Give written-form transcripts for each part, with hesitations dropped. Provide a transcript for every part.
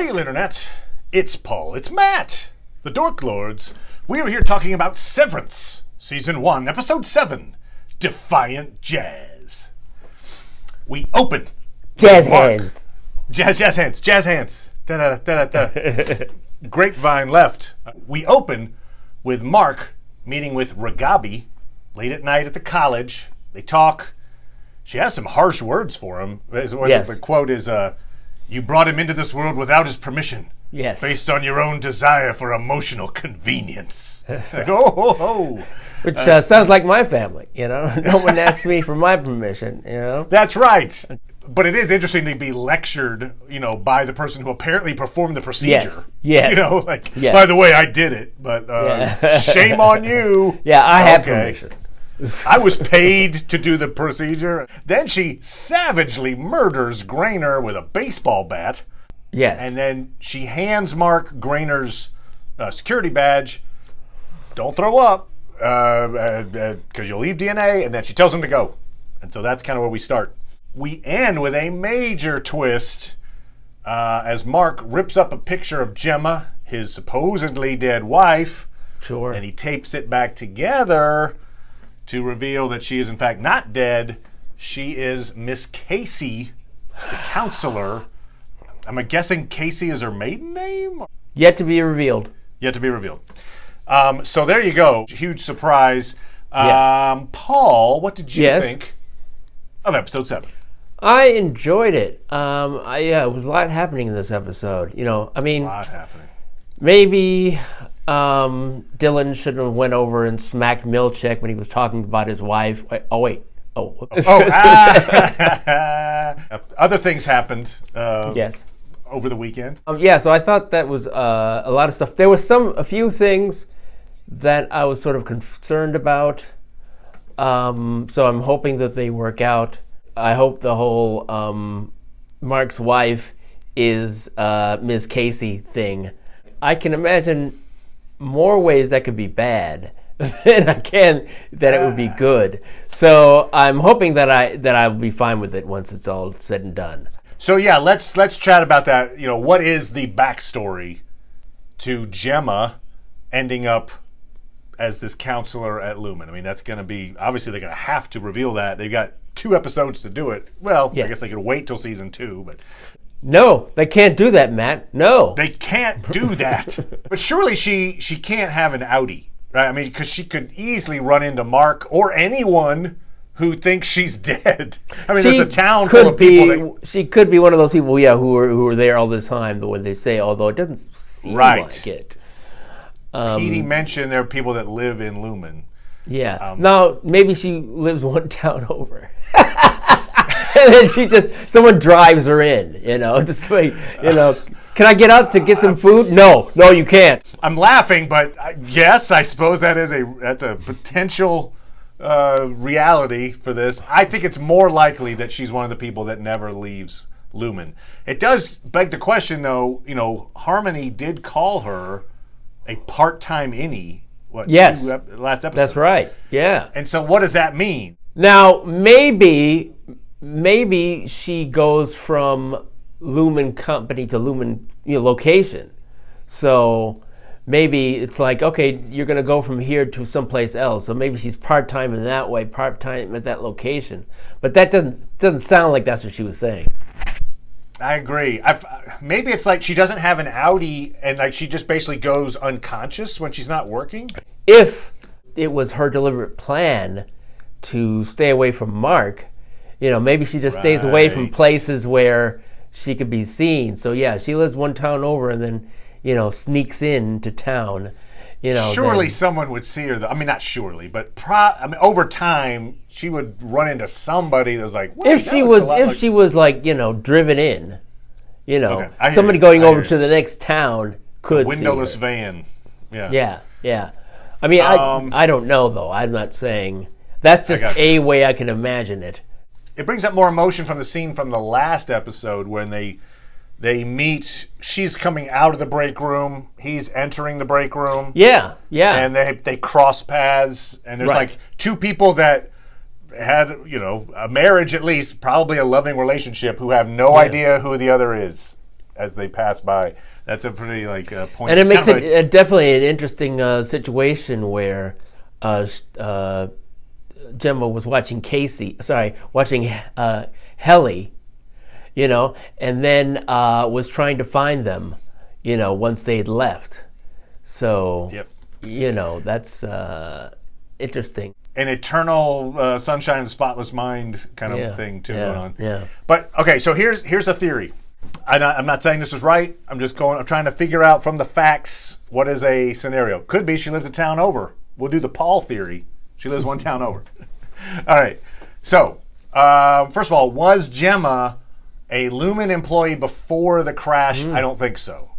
Hail, Internet! It's Paul, it's Matt, the Dork Lords. We are here talking about Severance, Season 1, Episode 7, Defiant Jazz. We open... Jazz hands. Jazz hands. Da-da-da-da-da. Grapevine left. We open with Mark meeting with Ragabi late at night at the college. They talk. She has some harsh words for him. Yes. The quote is, you brought him into this world without his permission. Yes. Based on your own desire for emotional convenience. Like, oh. Which sounds like my family, you know? No one asked me for my permission, you know? That's right. But it is interesting to be lectured, by the person who apparently performed the procedure. Yes. By the way, I did it, but shame on you. Yeah, I had permission. I was paid to do the procedure. Then she savagely murders Grainer with a baseball bat. Yes. And then she hands Mark Grainer's security badge. Don't throw up, because you'll leave DNA. And then she tells him to go. And so that's kind of where we start. We end with a major twist as Mark rips up a picture of Gemma, his supposedly dead wife. Sure. And he tapes it back together to reveal that she is in fact not dead. She is Miss Casey, the counselor. I'm guessing Casey is her maiden name? Yet to be revealed. So there you go. Huge surprise. Yes. Paul, what did you think of episode 7? I enjoyed it. It was a lot happening in this episode. A lot happening. Maybe Dylan shouldn't have went over and smacked Milchick when he was talking about his wife. Other things happened. Yes. Over the weekend. So I thought that was a lot of stuff. There was a few things that I was sort of concerned about. So I'm hoping that they work out. I hope the whole Mark's wife is Ms. Casey thing. I can imagine more ways that could be bad than I can that it would be good. So I'm hoping that I'll be fine with it once it's all said and done. So yeah, let's chat about that. What is the backstory to Gemma ending up as this counselor at Lumen? That's going to be, obviously they're going to have to reveal that. They've got 2 episodes to do it. Well, yes. I guess they could wait till season 2, but... No, they can't do that, Matt. No. They can't do that. But surely she can't have an outie, right? Because she could easily run into Mark or anyone who thinks she's dead. There's a town full of people she could be one of those people, who are there all the time, but when they say, although it doesn't seem like it. Petey mentioned there are people that live in Lumen. Yeah. Now, maybe she lives one town over. And then someone drives her in, just like, can I get out to get some food? No, you can't. I'm laughing, but yes, I suppose that's a potential reality for this. I think it's more likely that she's one of the people that never leaves Lumen. It does beg the question, though, Harmony did call her a part-time innie. Yes. Last episode. That's right, yeah. And so what does that mean? Now, maybe she goes from Lumen company to Lumen location. So maybe it's like, okay, you're going to go from here to someplace else. So maybe she's part-time in that way, part-time at that location. But that doesn't sound like that's what she was saying. I agree. Maybe it's like she doesn't have an outie and she just basically goes unconscious when she's not working. If it was her deliberate plan to stay away from Mark, maybe she just stays away from places where she could be seen. So yeah, she lives one town over and then, sneaks into town. Surely someone would see her. Not surely, but over time she would run into somebody that was like. If she was driven in, okay, somebody going over to the next town could windowless see her. Van. Yeah. Yeah. I don't know though. I'm not saying that's just a way I can imagine it. It brings up more emotion from the scene from the last episode when they meet. She's coming out of the break room. He's entering the break room. Yeah. And they cross paths. And there's like 2 people that had, a marriage at least, probably a loving relationship, who have no idea who the other is. as they pass by. That's a pretty point. And it makes it definitely an interesting situation where Gemma was watching watching Helly, and then was trying to find them, once they'd left. So, yep. That's interesting. An eternal sunshine of the spotless mind kind of thing too going on. Yeah. But okay, so here's a theory. I'm not saying this is right. I'm trying to figure out from the facts what is a scenario. Could be she lives a town over. We'll do the Paul theory. She lives one town over. All right. So, first of all, was Gemma a Lumen employee before the crash? I don't think so.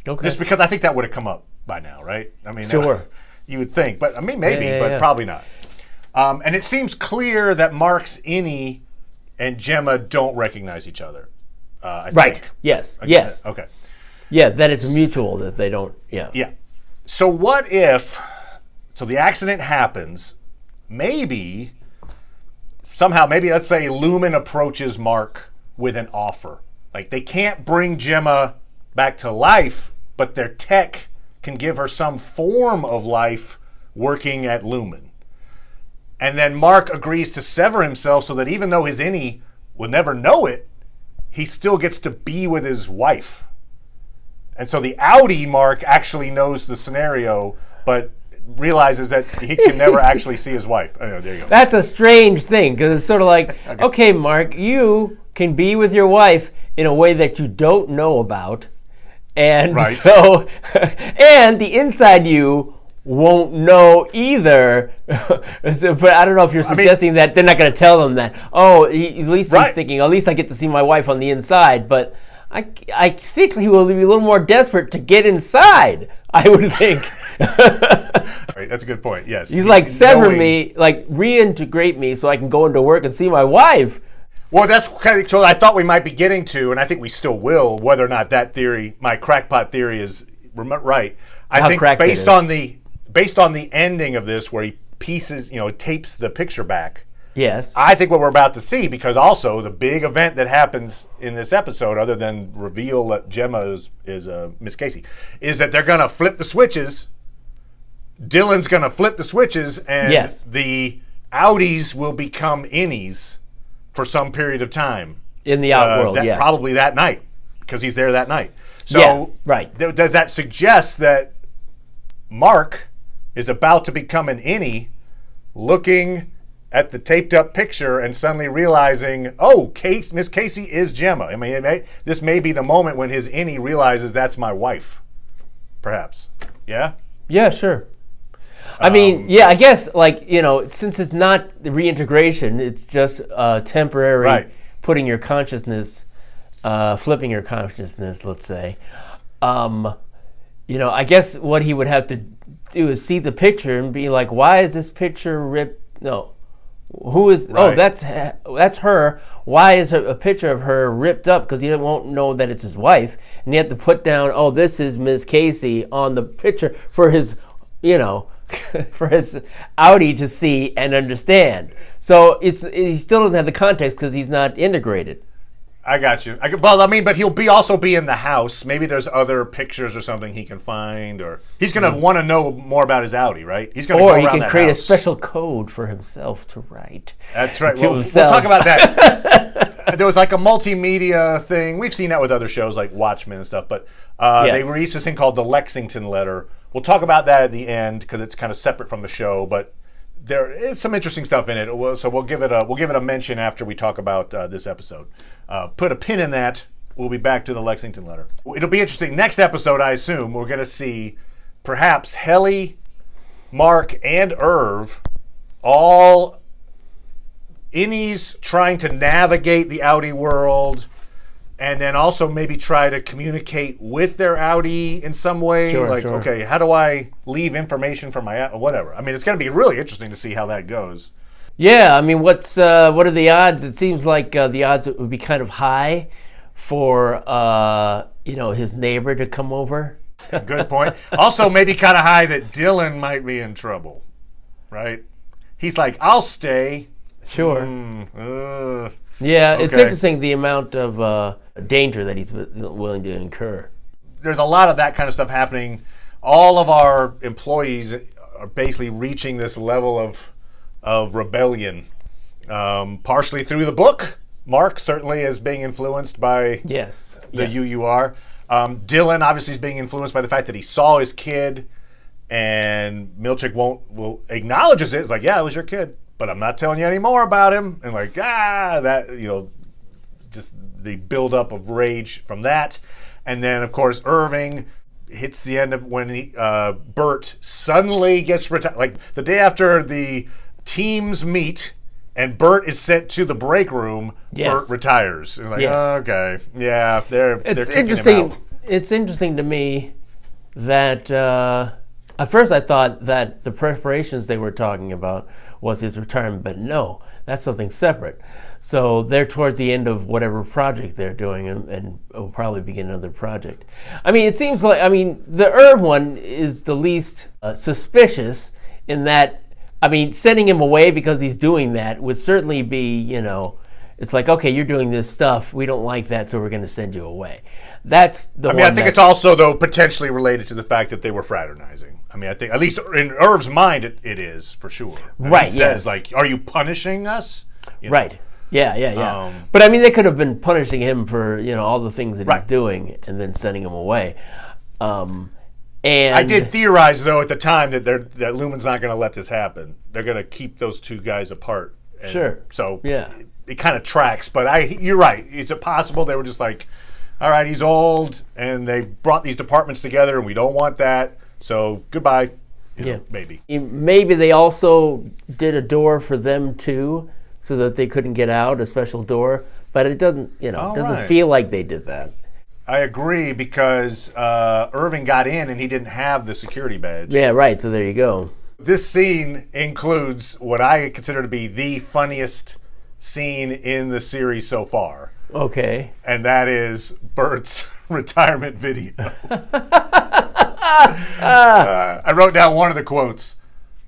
Okay. Just because I think that would have come up by now, right? I mean, sure. You would think, but I mean, maybe, but probably not. And it seems clear that Mark's innie and Gemma don't recognize each other. I think. Yes. Okay. Yes. Okay. Yeah, that it's mutual that they don't. Yeah. Yeah. So what if? So the accident happens. Maybe let's say Lumen approaches Mark with an offer. Like they can't bring Gemma back to life, but their tech can give her some form of life working at Lumen. And then Mark agrees to sever himself so that even though his innie will never know it, he still gets to be with his wife. And so the outie Mark actually knows the scenario, but realizes that he can never actually see his wife. Oh, there you go. That's a strange thing, because it's sort of like, okay, Mark, you can be with your wife in a way that you don't know about. And so, and the inside you won't know either. But I don't know if you're suggesting that they're not going to tell them that. Oh, at least he's thinking, at least I get to see my wife on the inside. But I think he will be a little more desperate to get inside, I would think. Right, that's a good point, yes. He's like, sever me, like reintegrate me so I can go into work and see my wife. Well, that's kind of, so I thought we might be getting to, and I think we still will, whether or not that theory, my crackpot theory, is right. I think based on the ending of this, where he tapes the picture back. Yes. I think what we're about to see, because also the big event that happens in this episode, other than reveal that Gemma is Miss Casey, is that they're going to flip the switches. Dylan's going to flip the switches, and the outies will become innies for some period of time. In the outworld, yes. Probably that night, because he's there that night. So does that suggest that Mark is about to become an innie, looking at the taped up picture and suddenly realizing, oh, Miss Casey is Gemma. I mean, this may be the moment when his innie realizes that's my wife, perhaps. Yeah? Yeah, sure. I mean, I guess, since it's not the reintegration, it's just temporary putting your consciousness, flipping your consciousness, let's say. I guess what he would have to do is see the picture and be like, why is this picture ripped? No. Who is? Right. Oh, that's her. Why is a picture of her ripped up? Because he won't know that it's his wife, and you have to put down, oh, this is Miss Casey on the picture for his, for his outie to see and understand. So he still doesn't have the context because he's not integrated. I got you. But he'll also be in the house. Maybe there's other pictures or something he can find, or he's going to want to know more about his outie, right? He's going to go around that house. Or he can create a special code for himself to write. That's right. We'll talk about that. There was like a multimedia thing. We've seen that with other shows like Watchmen and stuff, but they released this thing called the Lexington letter. We'll talk about that at the end because it's kind of separate from the show, but there is some interesting stuff in it. So we'll give it a mention after we talk about this episode. Put a pin in that. We'll be back to the Lexington letter. It'll be interesting. Next episode, I assume, we're going to see perhaps Helly, Mark, and Irv all innies trying to navigate the outie world, and then also maybe try to communicate with their outie in some way. Sure. Okay, how do I leave information from my whatever? I mean, it's going to be really interesting to see how that goes. Yeah, I mean, what are the odds? It seems like the odds would be kind of high for his neighbor to come over. Good point. Also, maybe kind of high that Dylan might be in trouble, right? He's like, I'll stay. Sure. Yeah, okay. It's interesting the amount of danger that he's willing to incur. There's a lot of that kind of stuff happening. All of our employees are basically reaching this level of rebellion, partially through the book. Mark certainly is being influenced by the UUR. Dylan obviously is being influenced by the fact that he saw his kid, and Milchick will acknowledges it. It's like, yeah, it was your kid, but I'm not telling you any more about him. And like, that, just the buildup of rage from that. And then, of course, Irving hits the end of when Burt suddenly gets retired. Like the day after the teams meet and Burt is sent to the break room, Burt retires. It's like, okay, yeah, they're kicking him out. It's interesting to me that at first I thought that the preparations they were talking about was his retirement, but no, that's something separate. So they're towards the end of whatever project they're doing, and will probably begin another project. I mean, it seems like, the Irv one is the least suspicious in that, sending him away because he's doing that would certainly be, it's like, okay, you're doing this stuff, we don't like that, so we're going to send you away. That's the one. I think it's also, though, potentially related to the fact that they were fraternizing. I think, at least in Irv's mind, it is, for sure. Right, he says, like, are you punishing us? Right. Yeah. But they could have been punishing him for all the things that he's doing and then sending him away. And I did theorize though at the time that Lumen's not going to let this happen. They're going to keep those two guys apart. Sure. So it kind of tracks. But you're right. Is it possible they were just like, all right, he's old, and they brought these departments together, and we don't want that. So goodbye. Maybe. Maybe they also did a door for them too, so that they couldn't get out, a special door. But it doesn't, feel like they did that. I agree, because Irving got in and he didn't have the security badge. Yeah, right. So there you go. This scene includes what I consider to be the funniest scene in the series so far. Okay. And that is Burt's retirement video. I wrote down one of the quotes.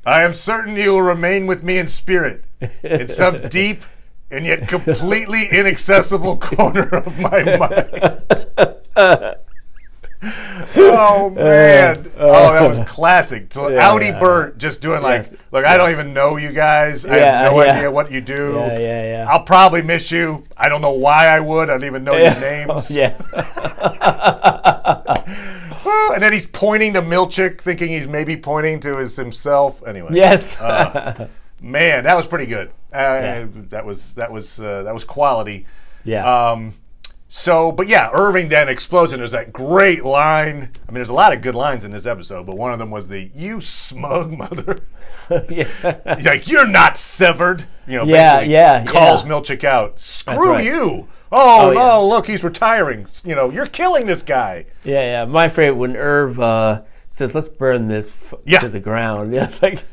I am certain you will remain with me in spirit, in some deep and yet completely inaccessible corner of my mind. Oh, man. That was classic. So Audi Burt just doing look, I don't even know you guys. I have no idea what you do. Yeah. I'll probably miss you. I don't know why I would. I don't even know your names. And then he's pointing to Milchick, thinking he's maybe pointing to himself. Anyway. Yes. Man, that was pretty good. That was quality. Yeah. Irving then explodes, and there's that great line. There's a lot of good lines in this episode, but one of them was you smug mother. He's like, you're not severed. Basically calls Milchick out. Screw you. Oh, no, look, he's retiring. You're killing this guy. Yeah. My favorite when Irv says, let's burn this to the ground. Yeah, it's like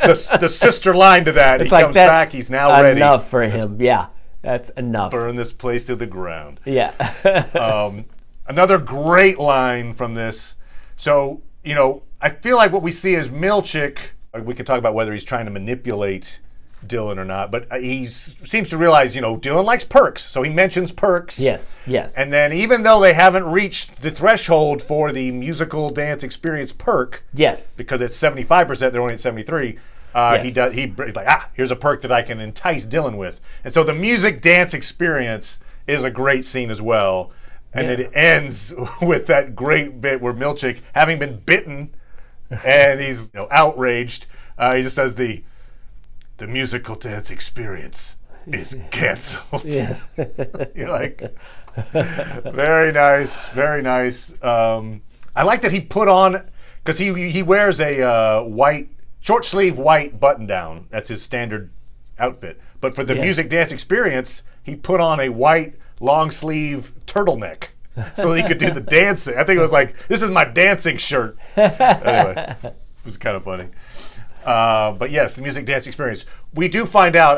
the sister line to that. He comes back, he's now ready. Enough for him. Yeah, that's enough. Burn this place to the ground. Yeah. Another great line from this. So, I feel like what we see is Milchick, we could talk about whether he's trying to manipulate Dylan or not, but he seems to realize, Dylan likes perks, so he mentions perks. Yes. And then even though they haven't reached the threshold for the musical dance experience perk, because it's 75%, they're only at 73. He's like, here's a perk that I can entice Dylan with. And so the music dance experience is a great scene as well. And then it ends with that great bit where Milchick, having been bitten and he's outraged, he just says the musical dance experience is canceled. Yes. You're like, very nice, very nice. I like that he put on, because he wears a white, short sleeve white button down. That's his standard outfit. But for the music dance experience, he put on a white long sleeve turtleneck so that he could do the dancing. I think it was like, this is my dancing shirt. Anyway, it was kind of funny. But yes, the music dance experience. We do find out,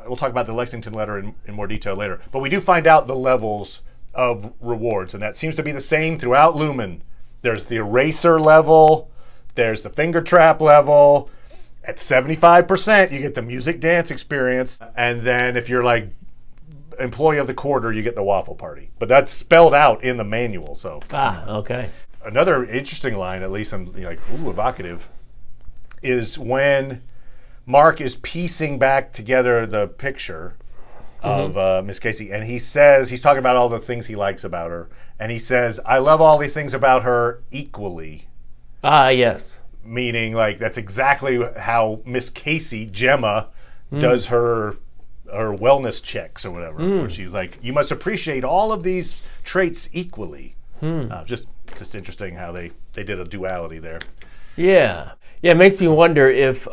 we'll talk about the Lexington letter in more detail later, but we do find out the levels of rewards, and that seems to be the same throughout Lumen. There's the eraser level, there's the finger trap level. At 75%, you get the music dance experience, and then if you're like employee of the quarter, you get the waffle party. But that's spelled out in the manual. So okay. Another interesting line, at least I'm like, ooh, evocative, is when Mark is piecing back together the picture of Miss Casey, and he's talking about all the things he likes about her, and he says, I love all these things about her equally. Yes. Meaning, like, that's exactly how Miss Casey, Gemma, does her wellness checks or whatever, where she's like, you must appreciate all of these traits equally. Just interesting how they did a duality there. Yeah. It makes me wonder if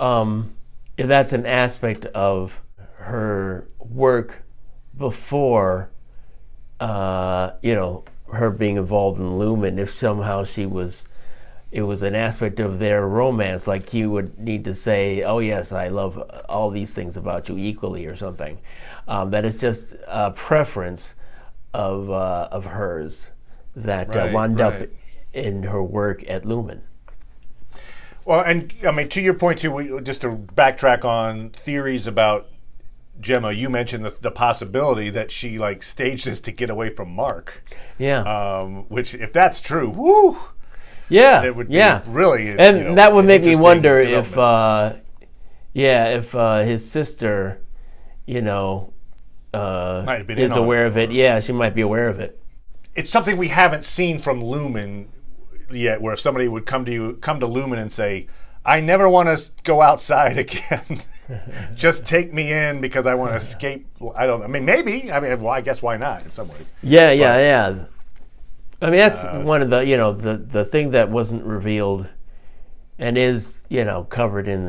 that's an aspect of her work before, her being involved in Lumen, if somehow it was an aspect of their romance, like you would need to say, oh yes, I love all these things about you equally or something. That is just a preference of hers that wound up in her work at Lumen. Well, and I mean, to your point too, just to backtrack on theories about Gemma, you mentioned the possibility that she like staged this to get away from Mark. Yeah. Which, if that's true, woo. Yeah. It would be really, and that would make me wonder if his sister, might have been is aware of it. Yeah, she might be aware of it. It's something we haven't seen from Lumen yet, where if somebody would come to Lumen and say, I never want to go outside again. Just take me in because I want to escape. Maybe. I guess why not in some ways. Yeah. I mean, that's one of the thing that wasn't revealed and is, covered in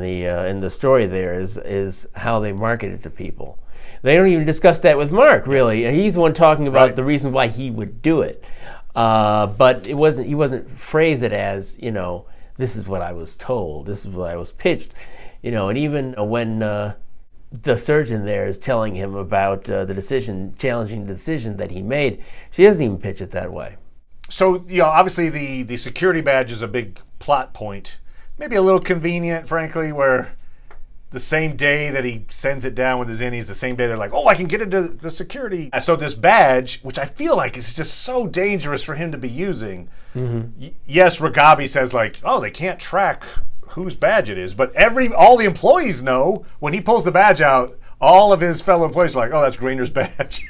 the story there is how they market it to people. They don't even discuss that with Mark, really. He's the one talking about the reason why he would do it. But he wasn't phrased it as, this is what I was told, this is what I was pitched. And even when the surgeon there is telling him about challenging decision that he made, she doesn't even pitch it that way. So, obviously the security badge is a big plot point. Maybe a little convenient, frankly, where the same day that he sends it down with his innies, the same day they're like, oh, I can get into the security. So this badge, which I feel like is just so dangerous for him to be using. Yes, Ragabi says like, oh, they can't track whose badge it is, but all the employees know when he pulls the badge out, all of his fellow employees are like, oh, that's Grainer's badge.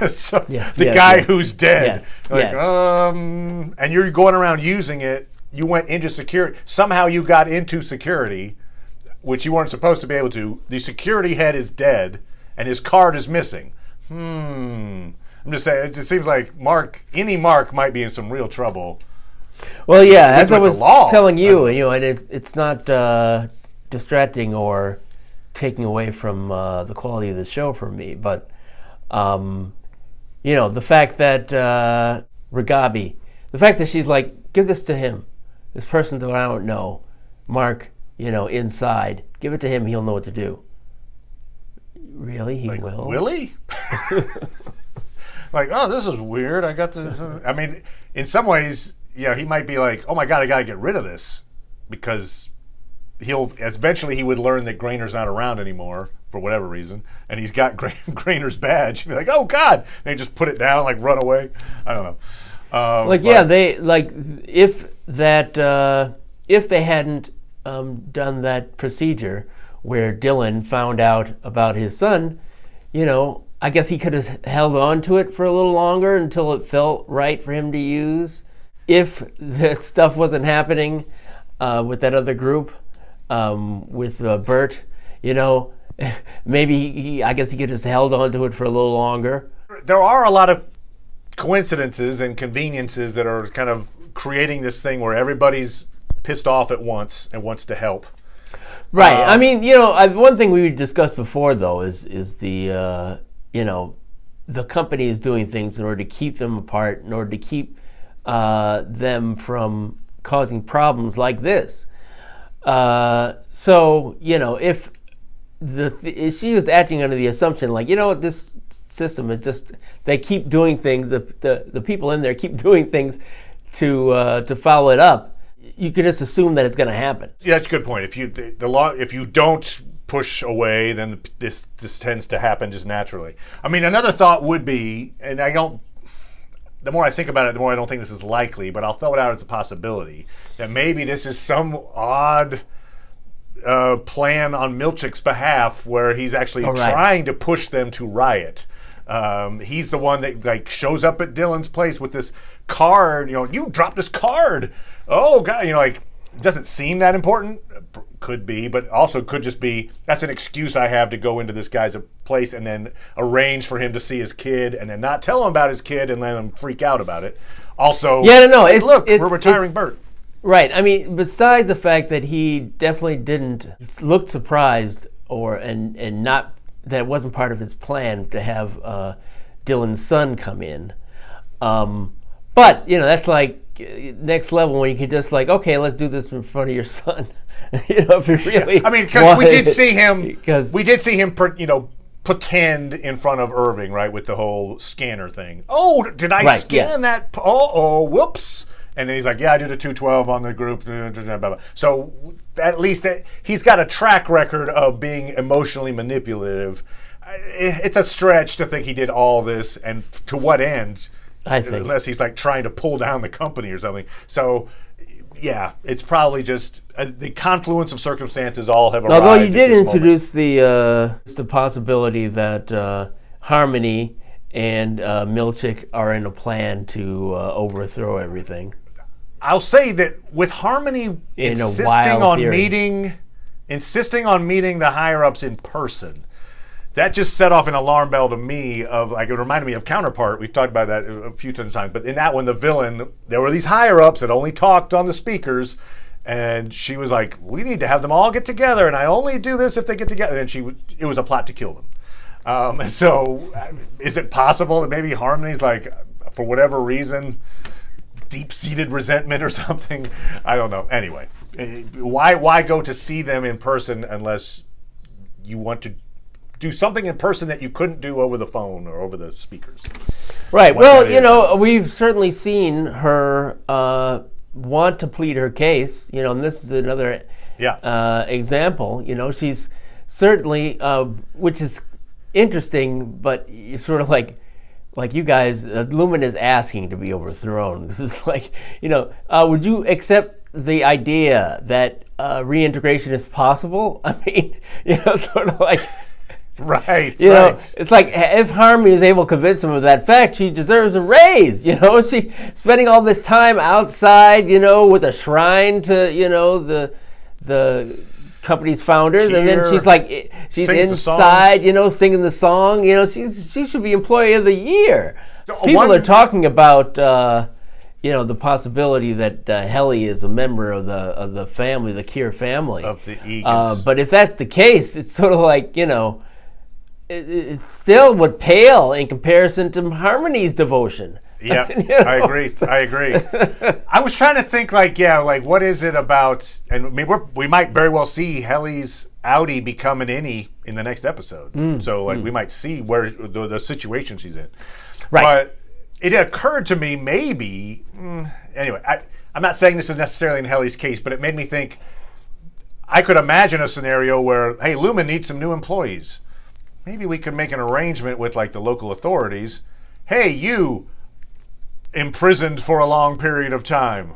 So the guy who's dead, and you're going around using it. You went into security. Somehow you got into security, which you weren't supposed to be able to. The security head is dead, and his card is missing. I'm just saying, it just seems like any Mark might be in some real trouble. Well, yeah, as I was telling you, and it's not distracting or taking away from the quality of the show for me, but the fact that Ragabi, the fact that she's like, give this to him, this person that I don't know, Mark, inside, give it to him, he'll know what to do. Really? He will? Will he? Like, oh, this is weird. I got to. I mean, in some ways, he might be like, oh my God, I got to get rid of this, because eventually he would learn that Grainer's not around anymore for whatever reason, and he's got Grainer's badge. He'd be like, oh God, and he just put it down, like run away. I don't know. If they hadn't done that procedure where Dylan found out about his son, I guess he could have held on to it for a little longer until it felt right for him to use. If that stuff wasn't happening with that other group, with Burt, maybe I guess he could have held on to it for a little longer. There are a lot of coincidences and conveniences that are kind of creating this thing where everybody's pissed off at once and wants to help. Right. I mean, one thing we discussed before, though, is the the company is doing things in order to keep them apart, in order to keep them from causing problems like this. So, if if she was acting under the assumption, like, this system is just, they keep doing things, the people in there keep doing things to follow it up, you can just assume that it's going to happen. Yeah, that's a good point. If you don't push away, then this tends to happen just naturally. I mean, another thought would be, and the more I think about it, the more I don't think this is likely, but I'll throw it out as a possibility, that maybe this is some odd plan on Milchick's behalf where he's actually trying to push them to riot. He's the one that like shows up at Dylan's place with this card, you dropped this card. Oh God, like, it doesn't seem that important. Could be, but also could just be, that's an excuse I have to go into this guy's place and then arrange for him to see his kid and then not tell him about his kid and let him freak out about it. Also, hey, look, we're retiring Burt. Right. I mean, besides the fact that he definitely didn't look surprised and not, that wasn't part of his plan to have Dylan's son come in. But, that's like next level when you can just like, okay, let's do this in front of your son. If you really, I mean, because we did see him, pretend in front of Irving, right, with the whole scanner thing. Oh, did I scan that? Oh, whoops. And then he's like, yeah, I did a 212 on the group. So at least he's got a track record of being emotionally manipulative. It's a stretch to think he did all this, and to what end? I think, unless he's like trying to pull down the company or something. So, yeah, it's probably just the confluence of circumstances all have arrived. Although you did introduce the possibility that Harmony and Milchick are in a plan to overthrow everything. I'll say that with Harmony insisting on meeting the higher ups in person, that just set off an alarm bell to me of like, it reminded me of Counterpart. We've talked about that a few times, but in that one, the villain, there were these higher ups that only talked on the speakers, and she was like, we need to have them all get together, and I only do this if they get together. And it was a plot to kill them. So is it possible that maybe Harmony's like, for whatever reason, deep-seated resentment or something? I don't know. Anyway, why go to see them in person unless you want to do something in person that you couldn't do over the phone or over the speakers? Right. Well, we've certainly seen her want to plead her case, and this is another example. She's certainly, which is interesting, but sort of like you guys, Lumen is asking to be overthrown. This is like, would you accept the idea that reintegration is possible? I mean, sort of like... Right, it's like if Harmony is able to convince him of that fact, she deserves a raise. She spending all this time outside, with a shrine to, the company's founders, and then she's inside, singing the song. She should be Employee of the Year. People are talking about, the possibility that Helly is a member of the family, the Keir family, of the Eagles. But if that's the case, it's sort of like it still would pale in comparison to Harmony's devotion. Yeah, I agree. I was trying to think what is it about, and I mean, we might very well see Helly's Audi become an innie in the next episode. So we might see where the situation she's in. Right. But it occurred to me maybe, anyway, I'm not saying this is necessarily in Helly's case, but it made me think, I could imagine a scenario where, hey, Lumen needs some new employees. Maybe we could make an arrangement with the local authorities. Hey, you imprisoned for a long period of time.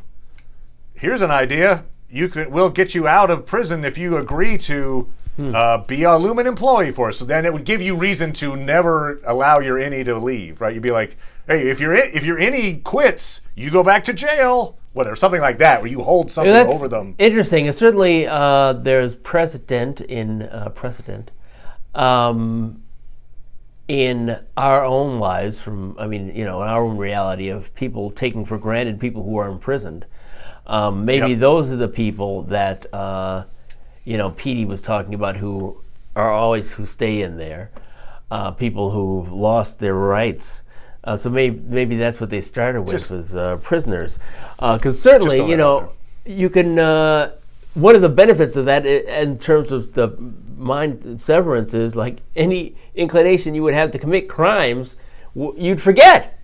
Here's an idea. We'll get you out of prison if you agree to be a Lumen employee for us. So then it would give you reason to never allow your innie to leave, right? You'd be like, hey, if your innie quits, you go back to jail. Whatever, something like that, where you hold something over them. Interesting. And certainly there's precedent in in our own lives, in our own reality of people taking for granted people who are imprisoned. Maybe those are the people that, Petey was talking about who stay in there, people who've lost their rights. So maybe that's what they started with, was prisoners. Because certainly, you can... one of the benefits of that in terms of the mind severance is like any inclination you would have to commit crimes, you'd forget.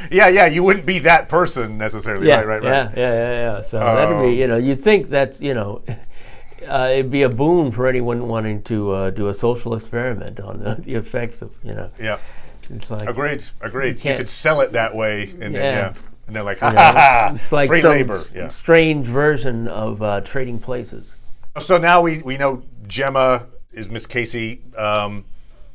Yeah, you wouldn't be that person necessarily. Yeah, right. Yeah. So that'd be, you'd think that's, it'd be a boon for anyone wanting to do a social experiment on the effects of, Yeah. It's like Agreed. You can't- could sell it that way, and then Yeah. and they're like, ha ha ha, it's like free some labor. Yeah. strange version of trading places. So now we know Gemma is Miss Casey.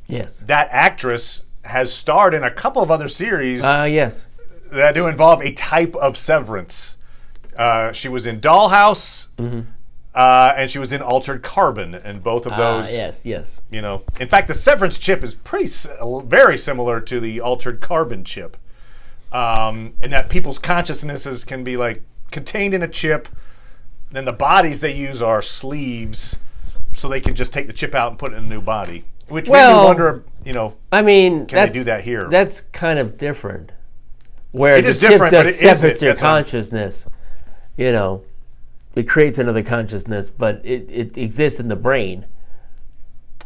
Yes. That actress has starred in a couple of other series Yes. that do involve a type of Severance. She was in Dollhouse, and she was in Altered Carbon, and both of those. Yes. In fact, the Severance chip is very similar to the Altered Carbon chip, in that people's consciousnesses can be like contained in a chip. Then the bodies they use are sleeves, so they can just take the chip out and put it in a new body. Which made me wonder, I mean, can they do that here? That's kind of different. Where It the is chip different, but just it isn't. separates your That's what I'm- consciousness. It creates another consciousness, but it exists in the brain.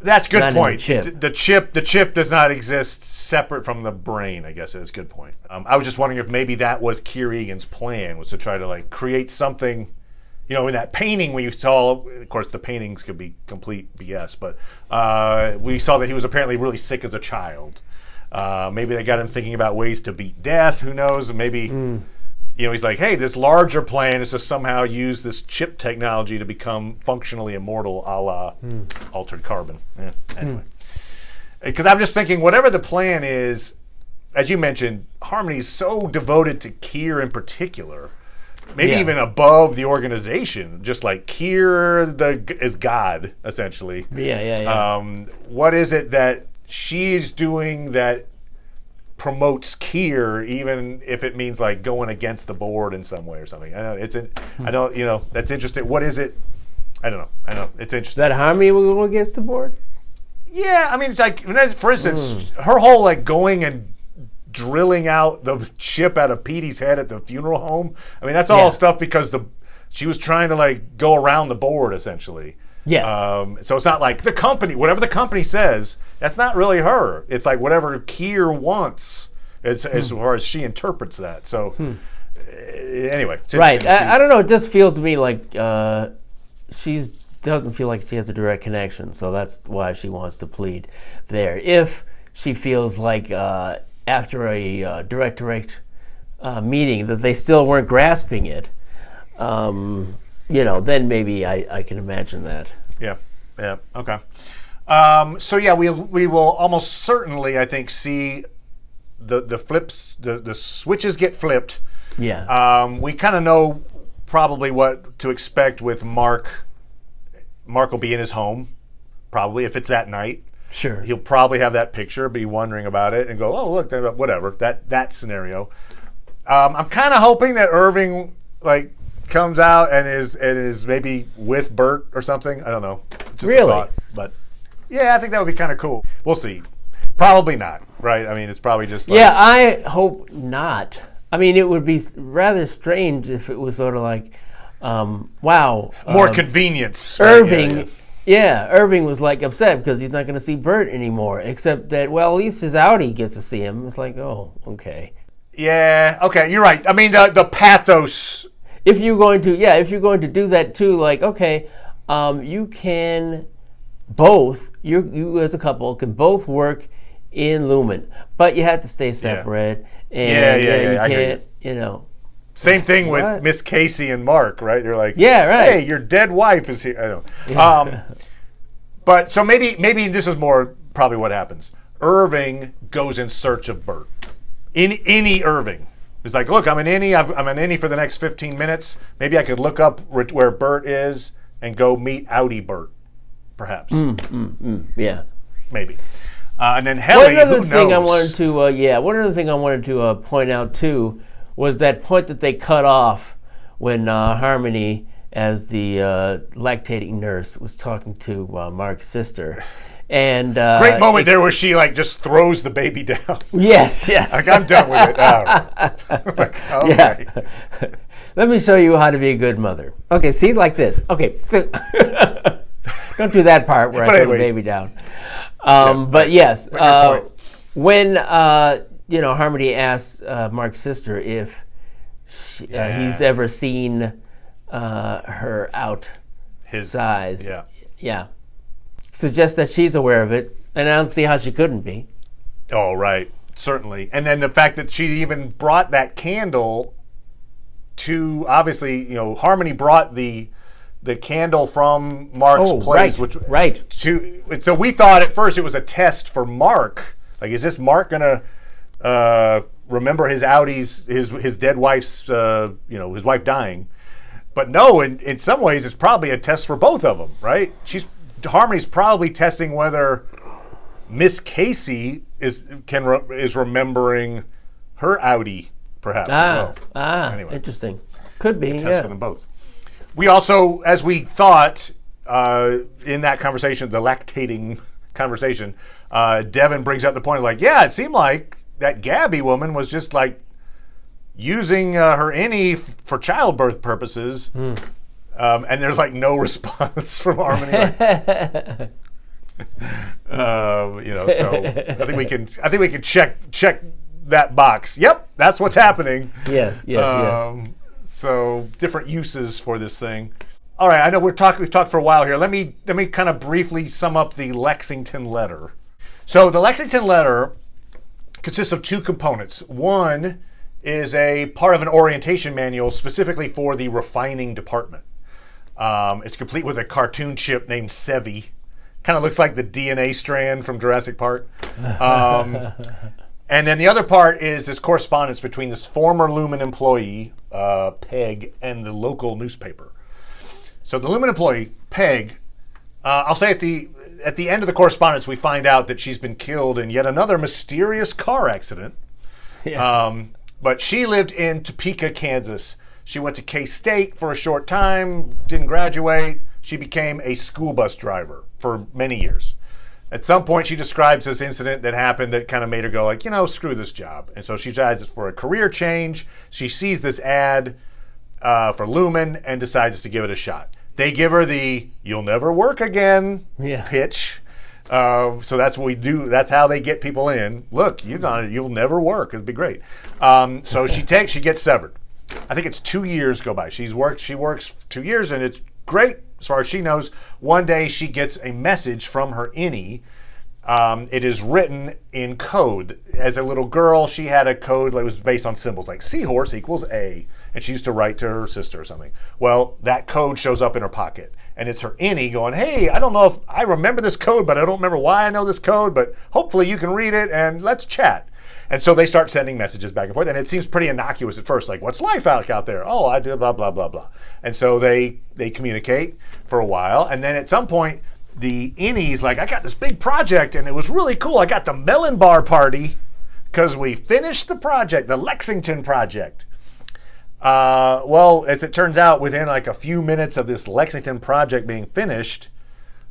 That's a good Not in the point. chip. The chip does not exist separate from the brain. I guess that's a good point. I was just wondering if maybe that was Keir Egan's plan, was to try to like create something. In that painting we saw, of course, the paintings could be complete BS, but we saw that he was apparently really sick as a child. Maybe they got him thinking about ways to beat death. Who knows? Maybe, he's like, hey, this larger plan is to somehow use this chip technology to become functionally immortal, a la Altered Carbon. Anyway. Because I'm just thinking, whatever the plan is, as you mentioned, Harmony's so devoted to Keir in particular. Maybe even above the organization, just like Keir is God, essentially. Yeah. What is it that she's doing that promotes Keir, even if it means like going against the board in some way or something? I know that's interesting. What is it? I don't know. It's interesting. That Harmony will go against the board? Yeah, I mean, it's like, for instance, her whole like going and drilling out the chip out of Petey's head at the funeral home. I mean, that's all stuff because she was trying to like go around the board essentially. Yes. So it's not like the company, whatever the company says, that's not really her. It's like whatever Keir wants as far as she interprets that. So anyway. It's Right. interesting to see. I don't know. It just feels to me like she doesn't feel like she has a direct connection. So that's why she wants to plead there. If she feels like after a direct meeting that they still weren't grasping it, then maybe I can imagine that. Yeah. Okay. So yeah, we will almost certainly, I think, see the flips, the switches get flipped. Yeah. We kind of know probably what to expect with Mark. Mark will be in his home, probably, if it's that night. Sure. He'll probably have that picture, be wondering about it, and go, oh, look, whatever, that scenario. I'm kind of hoping that Irving, like, comes out and is maybe with Burt or something. I don't know. Just Really? a thought. But, yeah, I think that would be kind of cool. We'll see. Probably not, right? I mean, it's probably just like... Yeah, I hope not. I mean, it would be rather strange if it was sort of like, wow. More convenience. Right? Irving... Yeah, Irving was like upset because he's not going to see Burt anymore. Except that, well, at least his Audi gets to see him. It's like, oh, okay. Yeah, okay, you're right. I mean, the pathos. If you're going to do that too, like, okay, you can both, you as a couple can both work in Lumen, but you have to stay separate. And you I hear can't, you. Same thing with What? Miss Casey and Mark, right? They're like, Yeah, right. hey, your dead wife is here. I don't. But so maybe this is more probably what happens. Irving goes in search of Burt. Any Irving. He's like, look, I'm in Innie for the next 15 minutes. Maybe I could look up where Burt is and go meet Audi Burt, perhaps. Yeah. Maybe. And then Helly, One other who thing knows? One other thing I wanted to point out too was that point that they cut off when Harmony, as the lactating nurse, was talking to Mark's sister. And Great moment there where she like just throws the baby down. Yes. Like, I'm done with it. All right. Like, okay. Yeah. Let me show you how to be a good mother. Okay, see, like this. Okay. Don't do that part where I throw the baby down. But yes, when Harmony asks Mark's sister if he's ever seen her out his size. Yeah. Yeah. Suggests that she's aware of it, and I don't see how she couldn't be. Oh, right. Certainly. And then the fact that she even brought that candle to, obviously, Harmony brought the candle from Mark's place, right. So we thought at first it was a test for Mark. Like, is this Mark gonna remember his outies, his dead wife's, his wife dying? But no, in some ways it's probably a test for both of them, right? Harmony's probably testing whether Miss Casey is remembering her outie, perhaps. As well. Anyway, interesting. Could be. Test for them both. We also, as we thought in that conversation, the lactating conversation, Devin brings up the point of it seemed like that Gabby woman was just using her innie for childbirth purposes, and there's no response from Harmony. So I think we can check that box. Yep, that's what's happening. Yes. So different uses for this thing. All right, I know we've talked for a while here. Let me kind of briefly sum up the Lexington letter. So the Lexington letter consists of two components. One is a part of an orientation manual specifically for the refining department. It's complete with a cartoon chip named Sevy. Kind of looks like the DNA strand from Jurassic Park. And then the other part is this correspondence between this former Lumen employee, Peg, and the local newspaper. So the Lumen employee, Peg, I'll say at the end of the correspondence, we find out that she's been killed in yet another mysterious car accident. Yeah. But she lived in Topeka, Kansas. She went to K-State for a short time, didn't graduate. She became a school bus driver for many years. At some point, she describes this incident that happened that kind of made her go screw this job. And so she decides for a career change. She sees this ad for Lumen and decides to give it a shot. They give her the "you'll never work again" pitch. So that's what we do. That's how they get people in. Look, you'll never work. It'd be great. So she gets severed. I think it's 2 years go by. She works 2 years, and it's great as far as she knows. One day she gets a message from her innie. It is written in code. As a little girl, she had a code that was based on symbols, like seahorse equals A, and she used to write to her sister or something. Well, that code shows up in her pocket, and it's her innie going, "Hey, I don't know if I remember this code, but I don't remember why I know this code, but hopefully you can read it, and let's chat." And so they start sending messages back and forth, and it seems pretty innocuous at first, like, "What's life out there? Oh, I did blah, blah, blah, blah." And so they communicate for a while, and then at some point, the innie's like, "I got this big project, and it was really cool. I got the melon bar party because we finished the project, the Lexington project." Well, as it turns out, within a few minutes of this Lexington project being finished,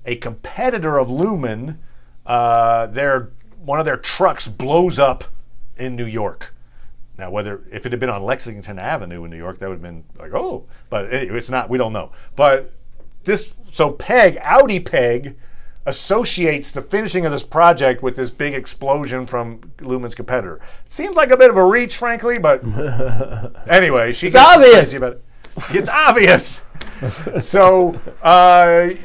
a competitor of Lumen, one of their trucks blows up in New York. Now, if it had been on Lexington Avenue in New York, that would have been oh, but it's not. We don't know. But Audi Peg associates the finishing of this project with this big explosion from Lumen's competitor. Seems like a bit of a reach, frankly, but anyway, she gets crazy about it. It's obvious. So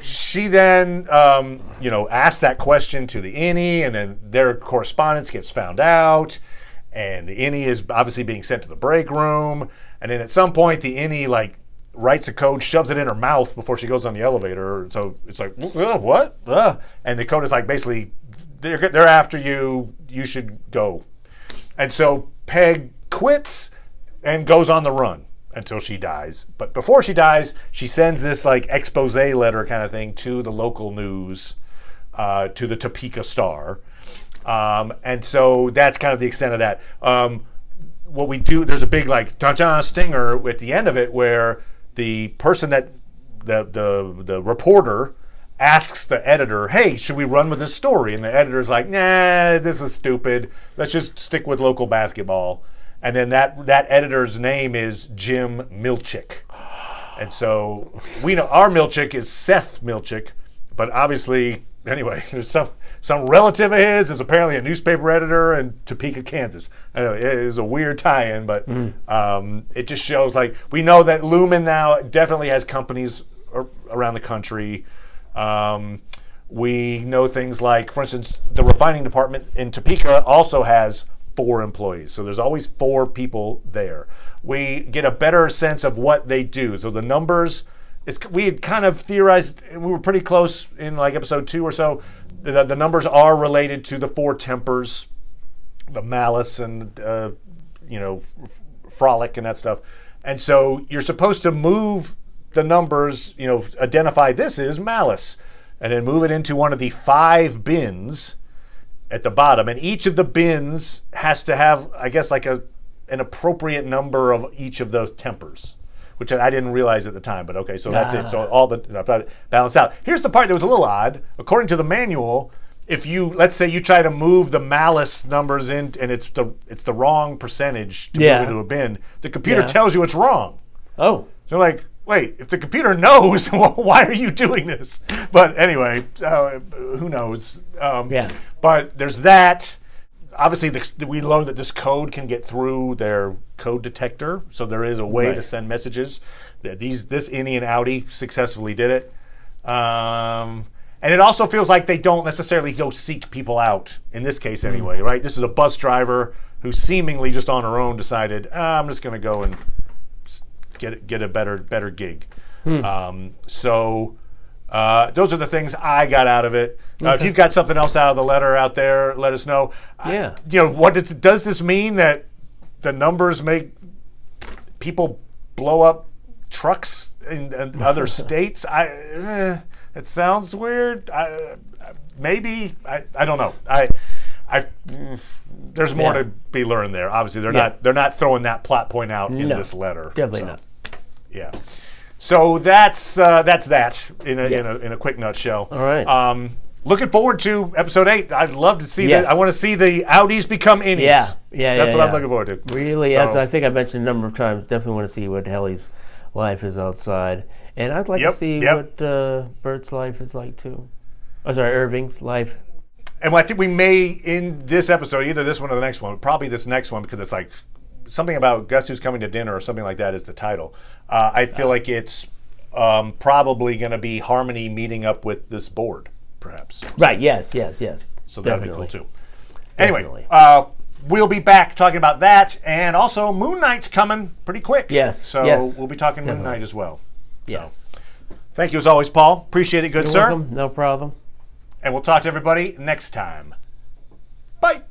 she then, asks that question to the innie, and then their correspondence gets found out, and the innie is obviously being sent to the break room, and then at some point the innie writes a code, shoves it in her mouth before she goes on the elevator. So it's like, what? And the code is basically, they're after you. You should go. And so Peg quits and goes on the run until she dies. But before she dies, she sends this expose letter kind of thing to the local news, to the Topeka Star. And so that's kind of the extent of that. What we do, there's a big dun-dun stinger at the end of it where the person that the reporter asks the editor, "Hey, should we run with this story?" And the editor's like, "Nah, this is stupid. Let's just stick with local basketball." And then that editor's name is Jim Milchick. And so we know our Milchick is Seth Milchick, but obviously, anyway, there's some relative of his is apparently a newspaper editor in Topeka, Kansas. I know it is a weird tie-in, but it just shows we know that Lumen now definitely has companies around the country. We know things like, for instance, the refining department in Topeka also has 4 employees. So there's always 4 people there. We get a better sense of what they do. So the numbers, we had kind of theorized, we were pretty close in like episode 2 or so. The numbers are related to the 4 tempers, the malice and, frolic and that stuff. And so you're supposed to move the numbers, identify this is malice, and then move it into one of the 5 bins at the bottom. And each of the bins has to have, I guess, like an appropriate number of each of those tempers, which I didn't realize at the time, but okay, so that's it. So all the balance out. Here's the part that was a little odd. According to the manual, if you, let's say you try to move the malice numbers in and it's the wrong percentage to move into a bin, the computer tells you it's wrong. Oh. So like, wait, if the computer knows, why are you doing this? But anyway, who knows? But there's that. Obviously, we learned that this code can get through their code detector, so there is a way to send messages. This innie and outie successfully did it. And it also feels like they don't necessarily go seek people out, in this case anyway, right? This is a bus driver who seemingly just on her own decided, I'm just going to go and get a better gig. So those are the things I got out of it. If you've got something else out of the letter out there, let us know. What does this mean that the numbers make people blow up trucks in other states? It sounds weird. Maybe I don't know. There's more to be learned there. Obviously, they're not throwing that plot point out in this letter. Definitely not. Yeah. So that's that in a quick nutshell. All right. Looking forward to episode 8. I'd love to see that. I want to see the outies become innies. That's what I'm looking forward to. Really, as I think I mentioned a number of times, definitely want to see what Helly's life is outside. And I'd like to see what Burt's life is like too. Oh, sorry, Irving's life. And I think we may, in this episode, either this one or the next one, probably this next one, because it's like something about Guess Who's Coming to Dinner or something like that is the title. I feel like it's probably going to be Harmony meeting up with this board, perhaps. Right, yes. So that'd be cool too. Anyway, we'll be back talking about that, and also Moon Knight's coming pretty quick. So we'll be talking Moon Knight as well. Yes. So, thank you as always, Paul. Appreciate it, good You're sir. welcome. No problem. And we'll talk to everybody next time. Bye.